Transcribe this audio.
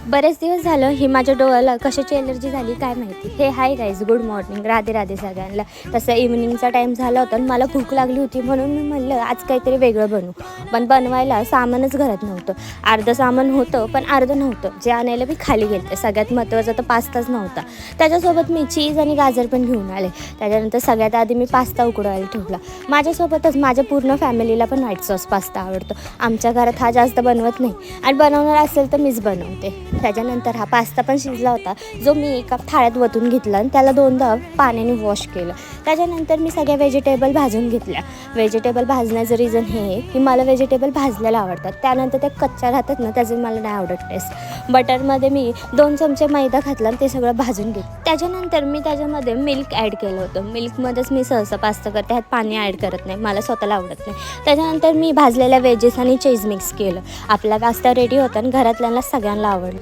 बरेच दिवस झालं ही माझ्या डोळ्याला कशाची एलर्जी झाली काय माहिती. हे hi guys, good morning, Radhe Radhe सगळ्यांना. तसं इव्हनिंगचा टाईम झाला होता आणि मला भूक लागली होती म्हणून मी म्हणलं आज काहीतरी वेगळं बनवू. पण बनवायला सामानच घरात नव्हतं. अर्धं सामान होतं पण अर्धं नव्हतं. जे आणायला मी खाली गेले. सगळ्यात महत्त्वाचा तर पास्ताच नव्हता. त्याच्यासोबत मी चीज आणि गाजर पण घेऊन आले. त्याच्यानंतर सगळ्यात आधी मी पास्ता उकडवायला ठेवला. माझ्यासोबतच माझ्या पूर्ण फॅमिलीला पण व्हाईट सॉस पास्ता आवडतो. आमच्या घरात हा जास्त बनवत नाही आणि बनवणार असेल तर मीच बनवते. त्याच्यानंतर हा पास्ता पण शिजला होता, जो मी एका थाळ्यात वतून घेतला आणि त्याला 2दा पाण्याने वॉश केलं. त्याच्यानंतर मी सगळ्या व्हेजिटेबल भाजून घेतल्या. व्हेजिटेबल भाजण्याचं रिझन हे आहे की मला व्हेजिटेबल भाजलेला आवडतात. त्यानंतर ते कच्च्या राहतात ना, त्याचं मला नाही आवडत टेस्ट. बटरमध्ये मी 2 चमचे मैदा घातला आणि ते सगळं भाजून घेतलं. त्याच्यानंतर मी त्याच्यामध्ये मिल्क ॲड केलं होतं. मिल्कमध्येच मी सहसा पास्ता करते, ह्यात पाणी ॲड करत नाही, मला स्वतःला आवडत नाही. त्याच्यानंतर मी भाजलेल्या व्हेजेस आणि चीज मिक्स केलं. आपला पास्ता रेडी होता आणि घरातल्यांना सगळ्यांना आवडला.